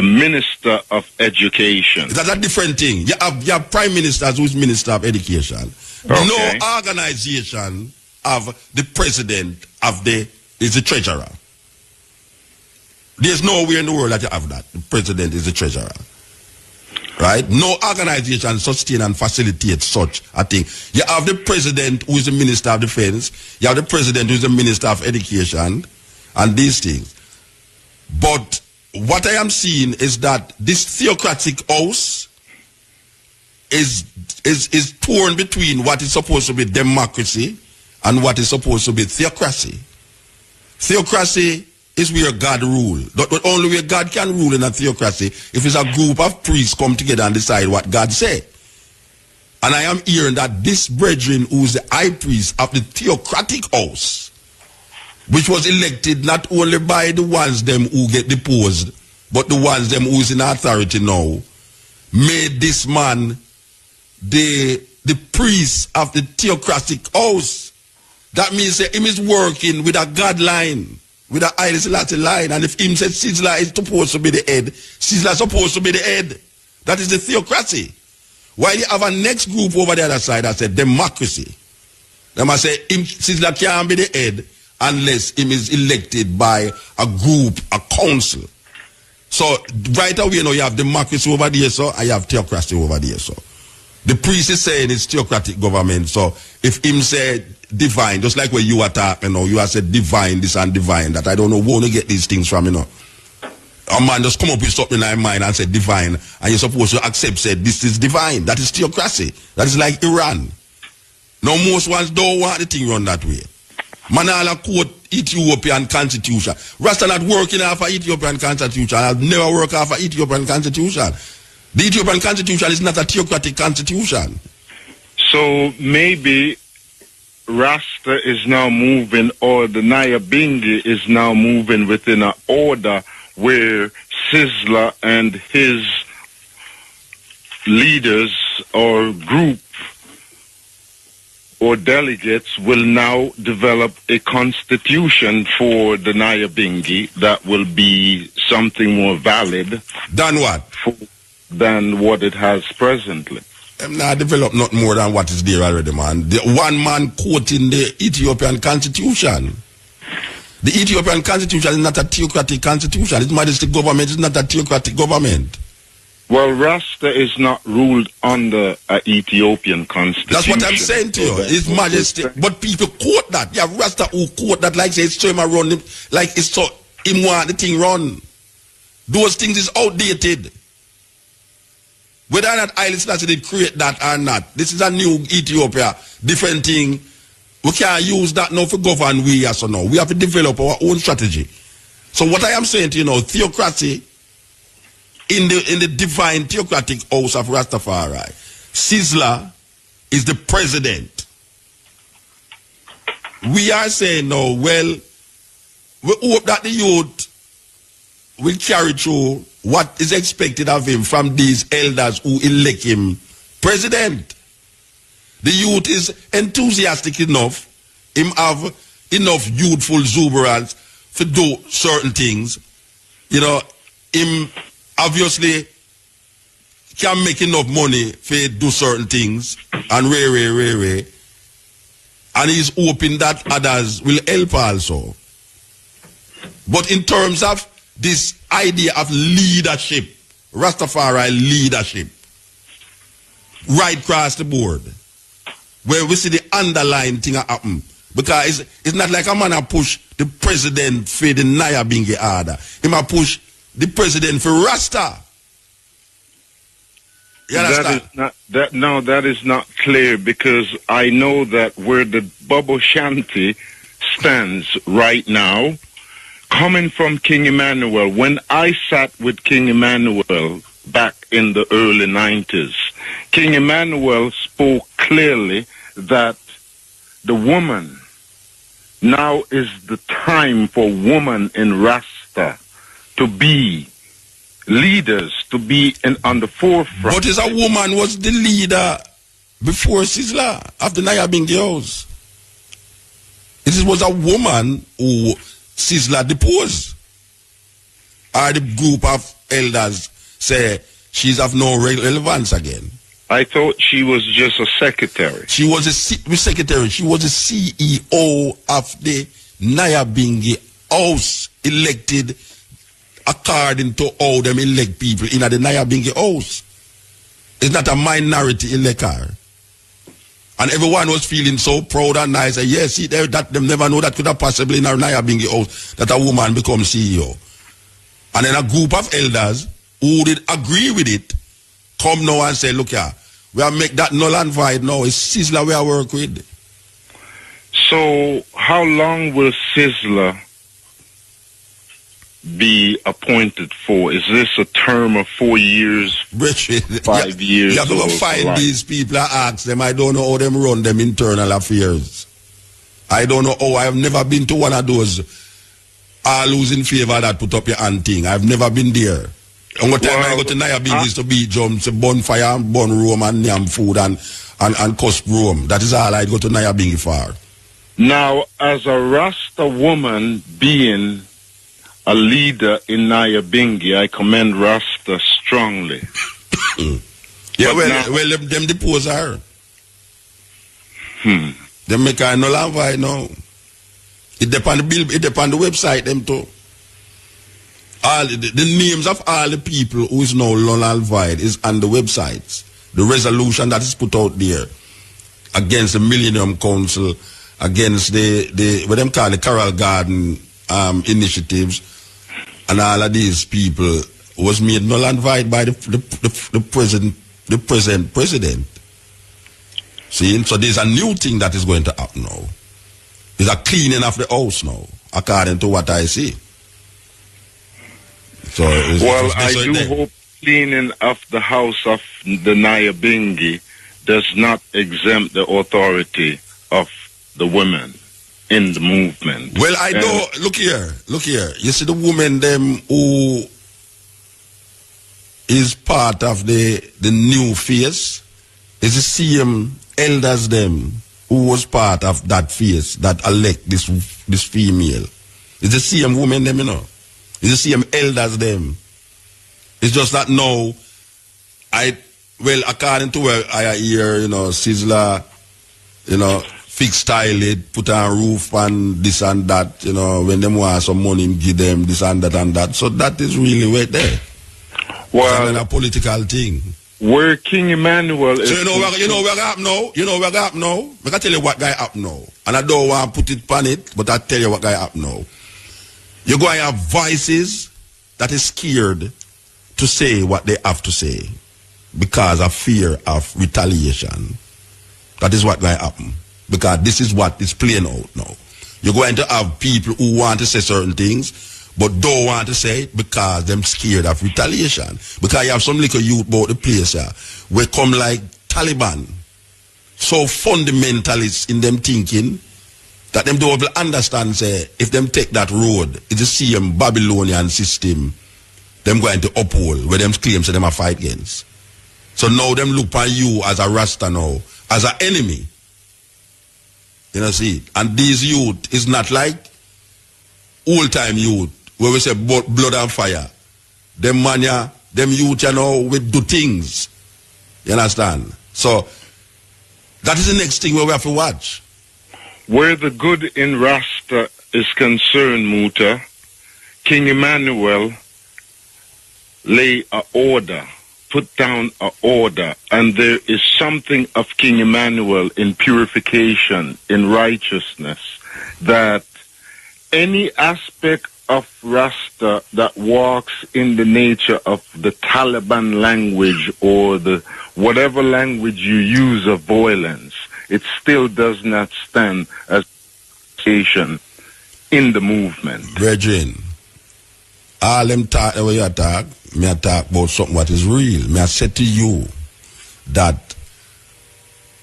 Speaker 3: minister of education.
Speaker 1: That's a different thing. You have prime ministers who is minister of education. Okay. No organization of the president is the treasurer. There's nowhere in the world that you have that. The president is the treasurer. Right? No organization sustain and facilitate such a thing. You have the president who is the minister of defense. You have the president who is the minister of education. And these things. But what I am seeing is that this theocratic house is torn between what is supposed to be democracy and what is supposed to be theocracy. Theocracy is where God rules. But only where God can rule in a theocracy if it's a group of priests come together and decide what God said. And I am hearing that this brethren who is the high priest of the theocratic house, which was elected not only by the ones them who get deposed, but the ones them who is in authority now, made this man the priest of the theocratic house. That means that him is working with a God line, with a Haile Selassie line, and if him said Sizzla is supposed to be the head, Sizzla is supposed to be the head. That is the theocracy. While you have a next group over the other side that said democracy. They must say Sizzla can't be the head unless him is elected by a group, a council. So right away, you know, you have democracy over there, so I have theocracy over there, so. The priest is saying it's theocratic government, so if him say divine, just like when you attack, you know, you have said divine this and divine that, I don't know where to get these things from, you know. A man just come up with something in my mind and say divine, and you're supposed to accept, say this is divine. That is theocracy. That is like Iran. Now most ones don't want the thing run that way. Manala quote Ethiopian constitution. Rasta not working off of Ethiopian constitution. I've never worked off of Ethiopian constitution. The Ethiopian constitution is not a theocratic constitution.
Speaker 3: So maybe Rasta is now moving, or the Nyabinghi is now moving within an order where Sizzla and his leaders or group or delegates will now develop a constitution for the Nyabinghi that will be something more valid.
Speaker 1: Than what?
Speaker 3: Than what it has presently.
Speaker 1: I'm not develop not more than what is there already, man. The one man quoting the Ethiopian constitution. The Ethiopian constitution is not a theocratic constitution. Its majesty government is not a theocratic government.
Speaker 3: Well, Rasta is not ruled under an Ethiopian constitution.
Speaker 1: That's what I'm saying to you. His majesty. But people quote that. Yeah, Rasta who quote that like say it's him around him, like it's so him want the thing run. Those things is outdated. Whether or not Haile Selassie did create that or not, this is a new Ethiopia, different thing. We can't use that now for govern we as so now. We have to develop our own strategy. So what I am saying to you now, theocracy in the divine theocratic house of Rastafari, Sizzla is the president. we are saying now, well, we hope that the youth will carry through what is expected of him from these elders who elect him president. The youth is enthusiastic enough, him have enough youthful exuberance to do certain things. You know, him obviously can make enough money to do certain things and and he's hoping that others will help also. But in terms of this idea of leadership, Rastafari leadership, right across the board, where we see the underlying thing happen. Because it's not like a man a push the president for the Naya Bingi order. He might push the president for Rasta. You understand?
Speaker 3: That is not clear, because I know that where the BOBO Shanti stands right now, coming from King Emmanuel, when I sat with King Emmanuel back in the early 90s, King Emmanuel spoke clearly that the woman, now is the time for women in Rasta to be leaders, to be on the forefront.
Speaker 1: But is a woman was the leader before Sizzla, after Naya Bingi House. It was a woman who Sizzla deposed. Or the group of elders say she's of no relevance again.
Speaker 3: I thought she was just a secretary.
Speaker 1: She was a secretary. She was the CEO of the Naya Bingi House, elected according to how them elect people in the Naya Bingi House. It's not a minority elector. And everyone was feeling so proud and nice. And yes, see, that them never know that could have possibly in our Naya Bingi House that a woman become CEO. And then a group of elders who did agree with it come now and say, look here, we are make that null and void now. It's Sizzla we are work with.
Speaker 3: So how long will Sizzla be appointed for? Is this a term of 4 years, 5 years?
Speaker 1: You have to go find these people and ask them. I don't know how them run them internal affairs. I don't know how. I have never been to one of those all who's in favor that put up your hand thing. I've never been there. And what time I go to Naya Bingi is to beat jumps, bonfire, burn room and yam food and cost room. That is all I go to Naya Bingi for.
Speaker 3: Now, as a Rasta woman being a leader in Naya Bingi, I commend Rasta strongly.
Speaker 1: Yeah, well, them depose her. They make her no lava, no. It depend the website, them too. All the names of all the people who is now null and void is on the websites. The resolution that is put out there against the Millennium Council, against the what them call the Carroll Garden initiatives, and all of these people was made null and void by the present president. See, so there's a new thing that is going to happen now. There's a cleaning of the house now, according to what I see. So
Speaker 3: I do hope cleaning of the house of the Naya Bingi does not exempt the authority of the women in the movement.
Speaker 1: Well, I know. Look here. You see the woman them who is part of the new face is the same elders them who was part of that face that elect this female. It's the same woman them, you know. It's the same elders them. It's just that now, according to where I hear, you know, Sizzla, you know, fix style it, put on roof and this and that, you know, when them want some money, give them this and that and that. So that is really right there. Well, it's a political thing.
Speaker 3: Where King Emmanuel is...
Speaker 1: So you know where I up now? You know where I up now? I can tell you what guy up now. And I don't want to put it on it, but I tell you what guy up now. You're going to have voices that is scared to say what they have to say because of fear of retaliation. That is what going to happen. Because this is what is playing out now. You're going to have people who want to say certain things but don't want to say it because they're scared of retaliation. Because you have some little youth about the place here where come like Taliban, so fundamentalist in them thinking, that them don't understand, say, if them take that road, it's the same Babylonian system them going to uphold, where them claim say them a fight against. So now them look upon you as a Rasta now, as an enemy. You know, see, and these youth is not like old-time youth, where we say blood and fire. Them mania, them youth, you know, we do things. You understand? So, that is the next thing where we have to watch.
Speaker 3: Where the good in Rasta is concerned, Muta, King Emmanuel lay a order, put down a order, and there is something of King Emmanuel in purification, in righteousness, that any aspect of Rasta that walks in the nature of the Taliban language or the whatever language you use of violence, it still does not stand as station in the movement.
Speaker 1: Brethren, all them talk the way you talk, me I talk about something what is real. Me I say to you that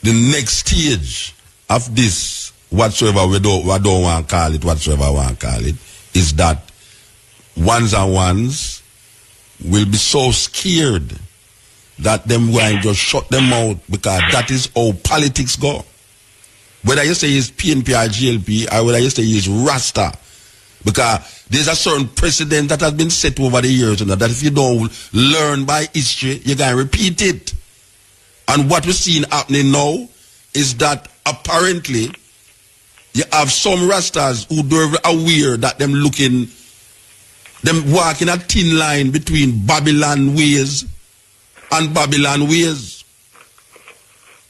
Speaker 1: the next stage of this, whatsoever we don't want to call it, whatsoever I want to call it, is that ones and ones will be so scared that them going to just shut them out, because that is how politics go. Whether you say it's PNP or GLP, or whether you say it's Rasta, because there's a certain precedent that has been set over the years, that if you don't learn by history, you're going to repeat it. And what we're seeing happening now is that apparently you have some Rastas who don't aware that them walking a thin line between Babylon ways and Babylon ways.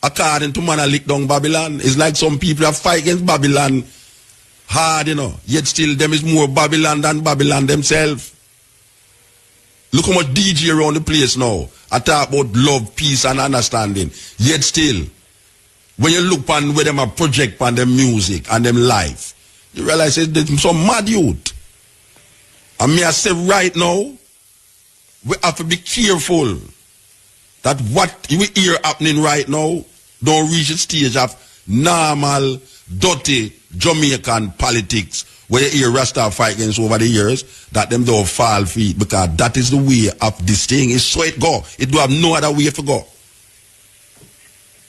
Speaker 1: According to man, I lick down Babylon. It's like some people have fight against Babylon hard, you know. Yet still them is more Babylon than Babylon themselves. Look how much DJ around the place now. I talk about love, peace, and understanding. Yet still, when you look on where them a project on them music and them life, you realize there's some mad youth. And me I say right now, we have to be careful that what we hear happening right now don't reach the stage of normal, dirty Jamaican politics where you hear Rasta fight against over the years, that them don't fall feet, because that is the way of this thing. It's so it go. It do have no other way to go.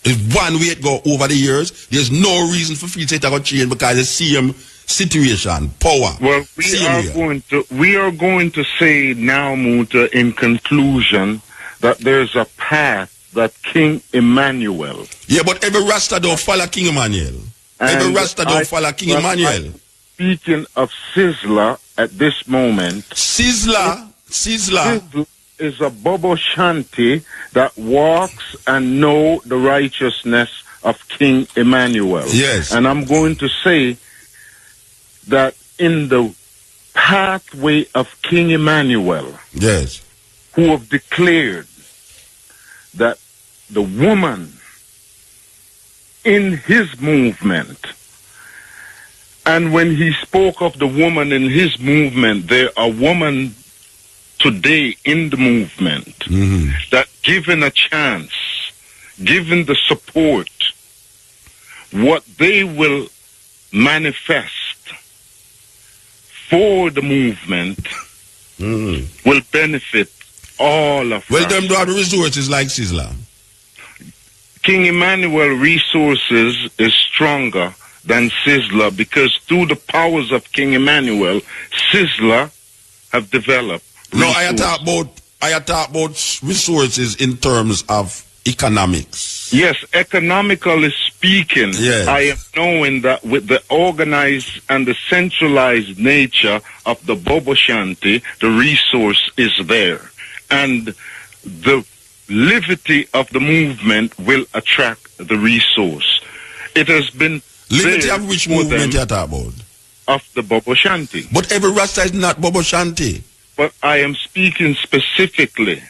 Speaker 1: If one way it go over the years, there's no reason for feet to go change, because the same situation, power.
Speaker 3: Well, we are going to say now, Muta, in conclusion, that there's a path that King Emmanuel.
Speaker 1: Yeah, but every Rasta don't follow King Emmanuel. Every Rasta don't follow King Emmanuel.
Speaker 3: Speaking of Sizzla at this moment.
Speaker 1: Sizzla
Speaker 3: is a Bobo Shanti that walks and know the righteousness of King Emmanuel.
Speaker 1: Yes.
Speaker 3: And I'm going to say that in the pathway of King Emmanuel,
Speaker 1: yes,
Speaker 3: who have declared that the woman in his movement, and when he spoke of the woman in his movement, there are women today in the movement that given a chance, given the support, what they will manifest for the movement will benefit all of us.
Speaker 1: Well, them do have resources like Sizzla.
Speaker 3: King Emmanuel resources is stronger than Sizzla, because through the powers of King Emmanuel, Sizzla have developed resources.
Speaker 1: No, I talk about resources in terms of economics.
Speaker 3: Yes, economically speaking,
Speaker 1: yes.
Speaker 3: I am knowing that with the organized and the centralized nature of the Bobo Shanti, the resource is there. And the levity of the movement will attract the resource. It has been
Speaker 1: levity of which movement you talk about?
Speaker 3: Of the Bobo Shanti.
Speaker 1: But every Rasta is not Bobo Shanti.
Speaker 3: But I am speaking specifically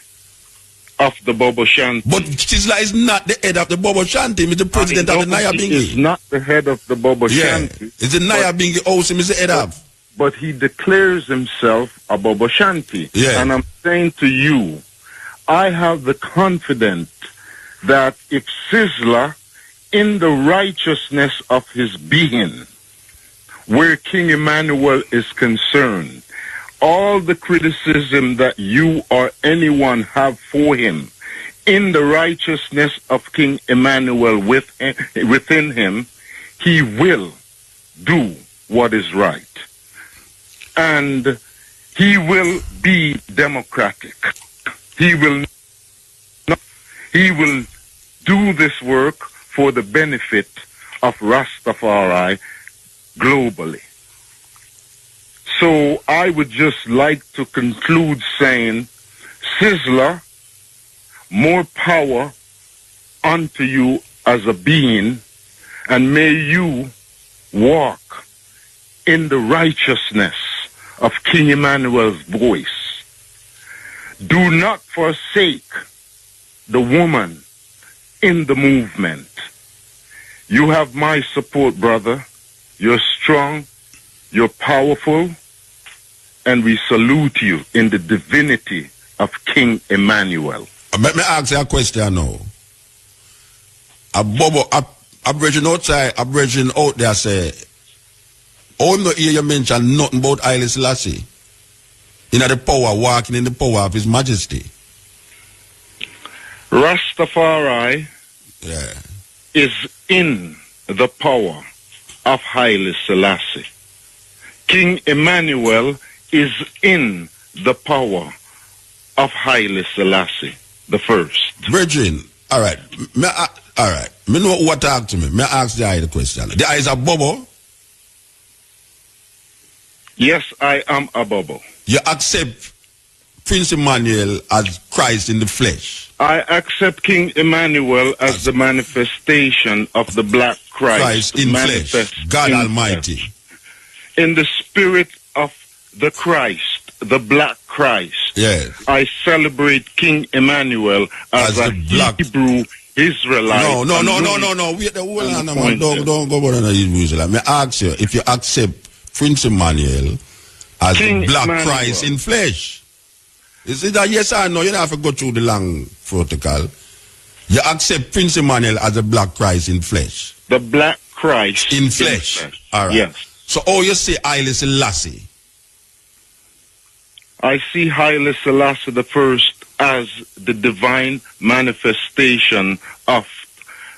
Speaker 3: of the Bobo Shanti.
Speaker 1: But Sizzla is not the head of the Bobo Shanti. He's the president of the Nyabinghi.
Speaker 3: He is not the head of the Bobo Shanti.
Speaker 1: It's the Nyabinghi house him is the head of.
Speaker 3: But he declares himself a Bobo Shanti.
Speaker 1: Yeah.
Speaker 3: And I'm saying to you, I have the confidence that if Sizzla, in the righteousness of his being, where King Emmanuel is concerned, all the criticism that you or anyone have for him, in the righteousness of King Emmanuel within him, he will do what is right. And he will be democratic. He will do this work for the benefit of Rastafari globally. So I would just like to conclude saying, Sizzla, more power unto you as a being, and may you walk in the righteousness of King Emmanuel's voice. Do not forsake the woman in the movement. You have my support, brother. You're strong, you're powerful, and we salute you in the divinity of King Emmanuel.
Speaker 1: Let me ask you a question now. A BOBO, a brethren outside, a brethren out there say, oh, no, hear you mention nothing about Haile Selassie. In the power, walking in the power of His Majesty.
Speaker 3: Rastafari is in the power of Haile Selassie. King Emmanuel is in the power of Haile Selassie the first.
Speaker 1: Brethren, all right. All right. Me know what talk to me. Me ask the eye the question. The eye is a BOBO?
Speaker 3: Yes, I am a BOBO.
Speaker 1: You accept Prince Emmanuel as Christ in the flesh?
Speaker 3: I accept King Emmanuel as the manifestation of the black Christ
Speaker 1: in flesh. God Almighty.
Speaker 3: Flesh. In the spirit of the Christ, the black Christ.
Speaker 1: Yes.
Speaker 3: I celebrate King Emmanuel as a black Hebrew Israelite.
Speaker 1: No. Wait, hold on, man. Don't go on the Hebrew Israelite. Me ask you if you accept Prince Emmanuel as
Speaker 3: King
Speaker 1: the black
Speaker 3: Emmanuel.
Speaker 1: Christ in flesh. Is it that yes or no? You don't have to go through the long protocol. You accept Prince Emmanuel as a black Christ in flesh.
Speaker 3: The black Christ
Speaker 1: in flesh. All right.
Speaker 3: Yes.
Speaker 1: So, you say Haile Selassie?
Speaker 3: I see Haile Selassie the first as the divine manifestation of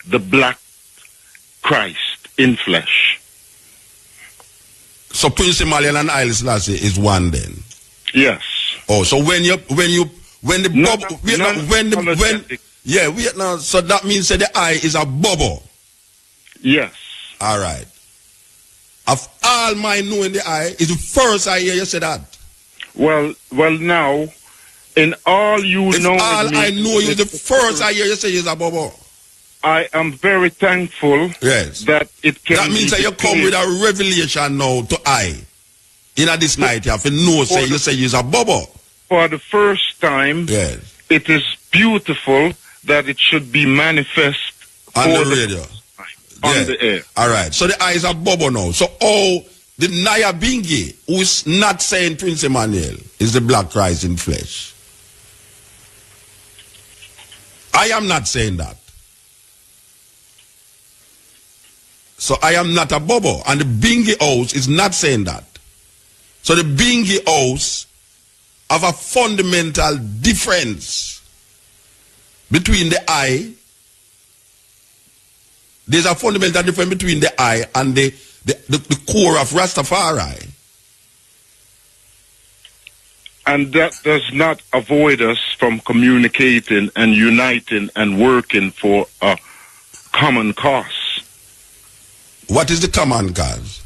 Speaker 3: the black Christ in flesh.
Speaker 1: So Prince Emmanuel and Haile Selassie is one then?
Speaker 3: Yes.
Speaker 1: Oh, so when so that means that the eye is a BOBO?
Speaker 3: Yes.
Speaker 1: All right. Of all my knowing the eye, is the first I hear you say that.
Speaker 3: Well, now, in all you know,
Speaker 1: all I know is the first I hear you say is a BOBO.
Speaker 3: I am very thankful that it can.
Speaker 1: That means that you come with a revelation now to I. In this night, you have to know, say you say you're a BOBO.
Speaker 3: For the first time, it is beautiful that it should be manifest
Speaker 1: on the radio.
Speaker 3: On the air.
Speaker 1: All right. So the eyes are BOBO now. So the Naya Bingi, who is not saying Prince Emmanuel, is the black Christ in flesh. I am not saying that. So I am not a BOBO. And the Bingi house is not saying that. So the Bingi house have a fundamental difference between the eye. There's a fundamental difference between the eye and the core of Rastafari.
Speaker 3: And that does not avoid us from communicating and uniting and working for a common cause.
Speaker 1: What is the common cause?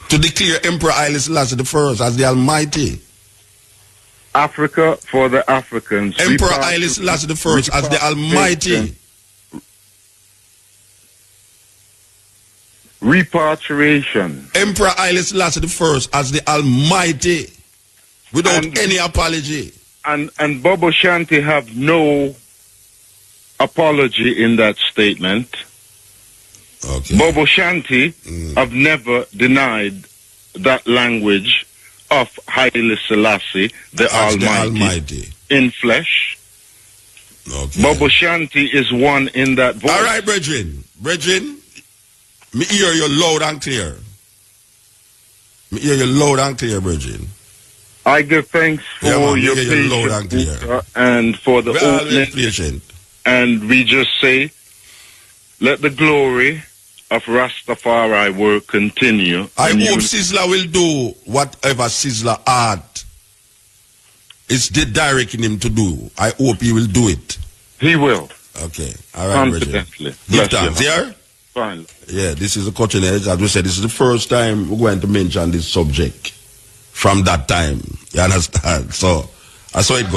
Speaker 1: To declare Emperor Haile Selassie I as the Almighty.
Speaker 3: Africa for the Africans.
Speaker 1: Emperor Haile Selassie I as the Almighty.
Speaker 3: Repatriation.
Speaker 1: Emperor Haile Selassie I as the Almighty. Without any apology.
Speaker 3: And Bobo Shanti have no apology in that statement.
Speaker 1: Okay.
Speaker 3: Bobo Shanti have never denied that language of Haile Selassie, the Almighty, in flesh.
Speaker 1: Okay.
Speaker 3: Bobo Shanti is one in that voice.
Speaker 1: All right, brethren. Brethren, me hear you loud and clear. Me hear you loud and clear, Virgin.
Speaker 3: I give thanks for your patience and for the opening. And we just say, let the glory of Rastafari work continue.
Speaker 1: I hope Sizzla will do whatever Sizzla art is directing him to do. I hope he will do it.
Speaker 3: He will.
Speaker 1: Okay. All right,
Speaker 3: confidently.
Speaker 1: Give thanks. Yeah?
Speaker 3: Fine. Yeah,
Speaker 1: this is a Cutting Edge. As we said, this is the first time we're going to mention this subject from that time. You understand? So, I saw it go.